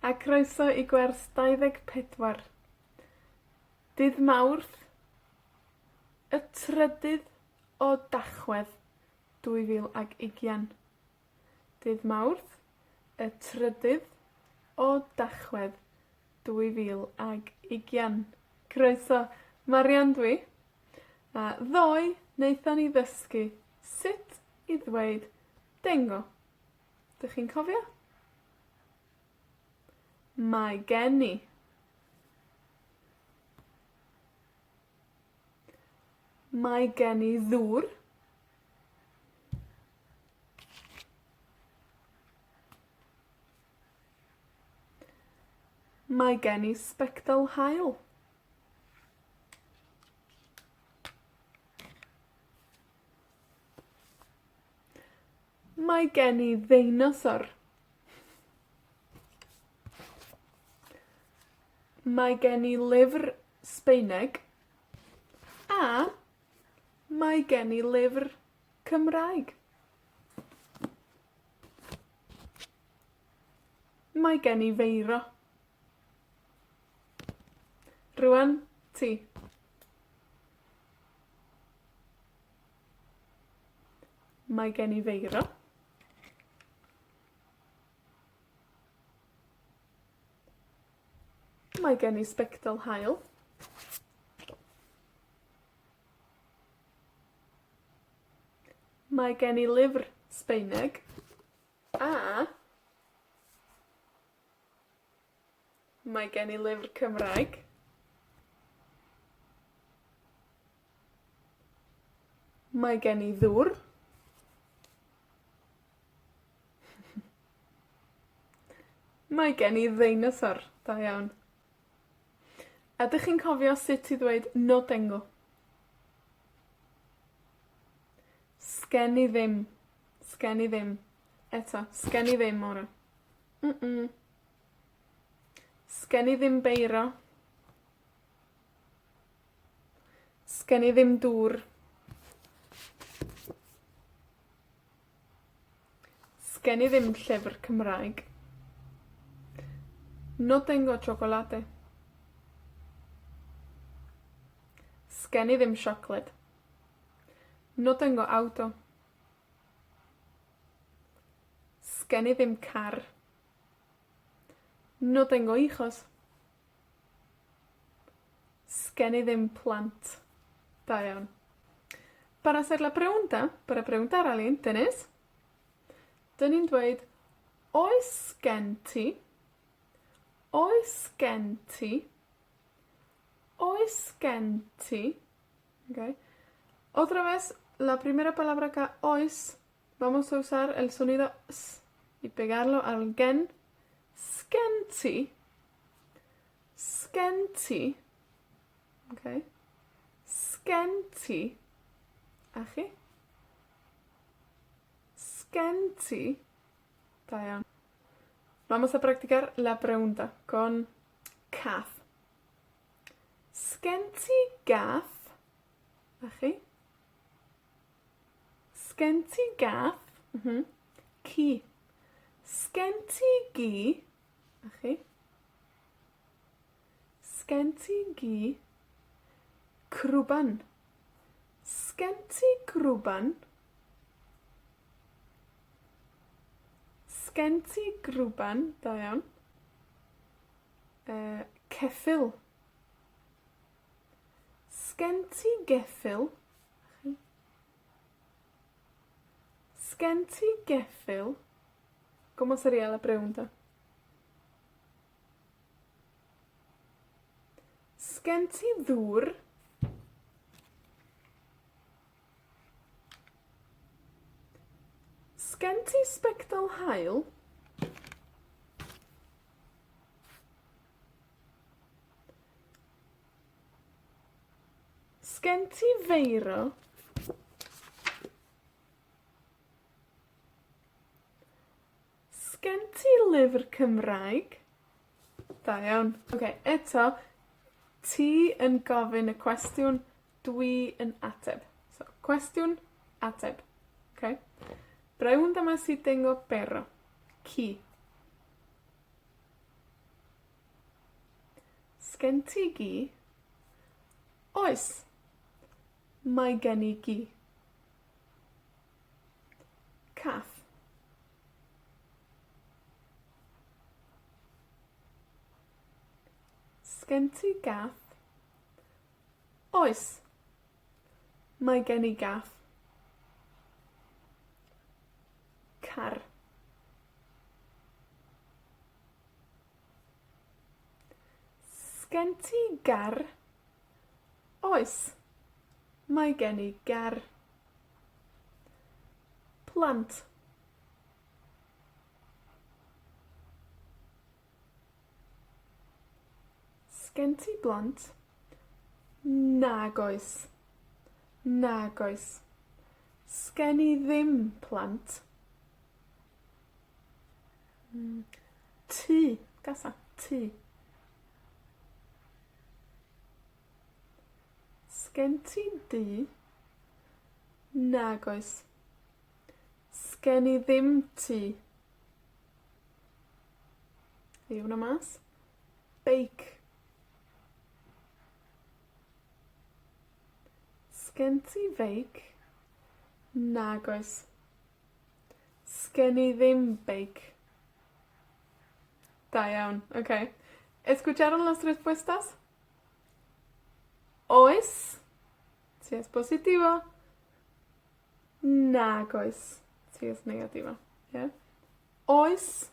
A croeso i gwers 24. Dydd Mawrth, y trydydd o Dachwedd 2020. Dydd Mawrth, y trydydd o Dachwedd 2020. Croeso, Marian dwi. A ddoe, wnaethon ni ddysgu sut i ddweud dengo. Dych chi'n cofio? Mae gen i. Mae gen i ddŵr. Mae gen i sbectol haul. Mae gen i ddeinosor. Mae gen i lyfr Sbaeneg. A mae gen i lyfr Cymraeg. Mae gen i feiro. Rŵan, ti. Mae gen i feiro. Mae gen i sbectol haul. Mae gen i lyfr Sbaeneg. A mae gen i lyfr Cymraeg. Mae gen i ddŵr. Mae gen i ddeinosor. Da iawn. Ydych chi'n cofio sut i ddweud no tengo? Sgen i ddim. Sgen i ddim. Eto, sgen i ddim ora. Sgen i ddim beiro. Sgen i ddim dŵr. Sgen i ddim llyfr Cymraeg. No tengo chocolate. Sgen i ddim siocled. No tengo auto. Sgen i ddim car. No tengo hijos. Sgen i ddim plant. Da iawn. Para hacer la pregunta, para preguntar a alguien, ¿tenés? Dyn ni'n dweud, oes gen ti? Oes gen ti? Oes gen ti? Okay. Otra vez, la primera palabra acá, ois, vamos a usar el sonido s y pegarlo al gen. Skenti. Skenti. Okay. Skenti. Achi. Skenti. Da iawn. Vamos a practicar la pregunta con cath. Skenti gath? Achi? Skenti gath? Ci. Skenti gi? Achi? Skenti gi? Crwban. Skenti grwban? Skenti grwban? Da iawn. Ceffyl. Skenti geffyl? Skenti geffyl? ¿Cómo sería la pregunta? Skenti ddŵr? Skenti sbectol haul? Skenti feiro? Skenti lyfr Cymraeg? Da iawn. Okay, eto, ti yn gofyn y cwestiwn, dwi yn ateb. So, cwestiwn, ateb. Okay? Pregúntame si tengo perro. Qui. Sgen ti gi? Oes. Mae gen i gi. Cath. Sgen ti gath? Oes. Mae gen i gath. Car. Sgen ti gar? Oes. Mae gen i gar. Plant. Sgen ti blant? Nag oes. Nag oes. Sgen i ddim plant. Tŷ. Gasa. Tŷ. Sgen ti dŷ? Nag oes. Sgen i ddim tŷ. Yw hwnna mas? Beic. Sgen ti feic? Nag oes. Sgen i ddim beic. Da iawn, ok. ¿Escucharon las respuestas? Oes, si es positivo. Nag oes, si es negativo. Yeah? Oes,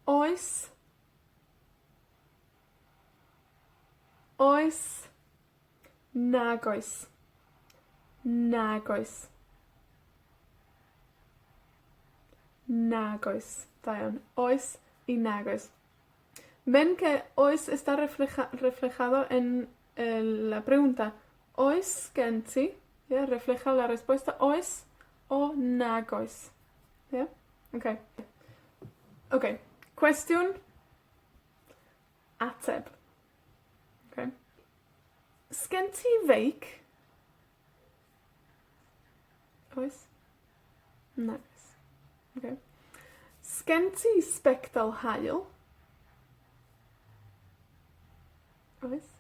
oes, oes, nag oes, nag oes, nag oes. Da iawn, oes y nag oes. Ven que oes está reflejado en la pregunta. Oes gen ti? Yeah, refleja la respuesta oes o nag oes. Yeah? Okay. Okay. Cwestiwn. Ateb. Okay. Sgen ti feic? Oes? Nag oes. Okay. Sgen ti sbectol haul? Oes?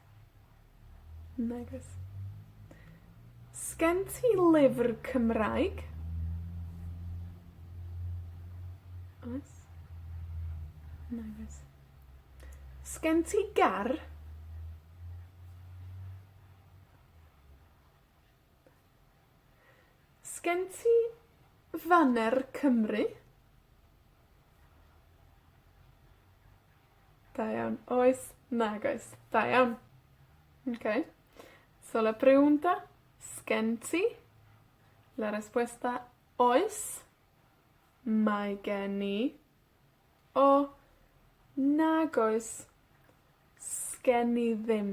Nag oes. Sgen ti lyfr Cymraeg? Oes? Nag oes. Sgen ti gar? Sgen ti faner Cymru? Da iawn. Oes? Nag oes. Da iawn. Okay. So la pregunta, sgen ti? La respuesta, oes. Mae gen i. O nag oes. Sgen i ddim.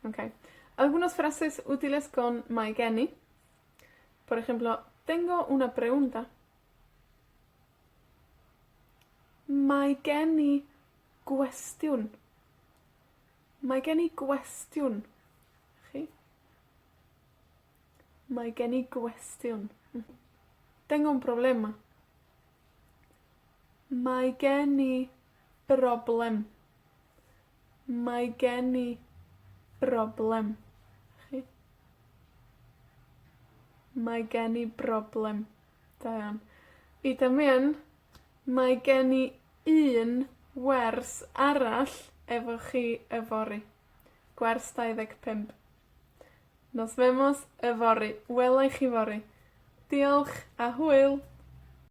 Okay. Algunas frases útiles con mae gen i. Por ejemplo, tengo una pregunta. Mae gen i gwestiwn. Mae gen i gwestiwn. Chi? Mae gen i gwestiwn. Tengo un problema. Mae gen i broblem. Mae gen i broblem. Chi? Mae gen i broblem. Da iawn. I también, mae gen i un wers arall efo chi yfory. Gwers 25. Nos vemos yfory. Welai chi fory. Diolch a hwyl!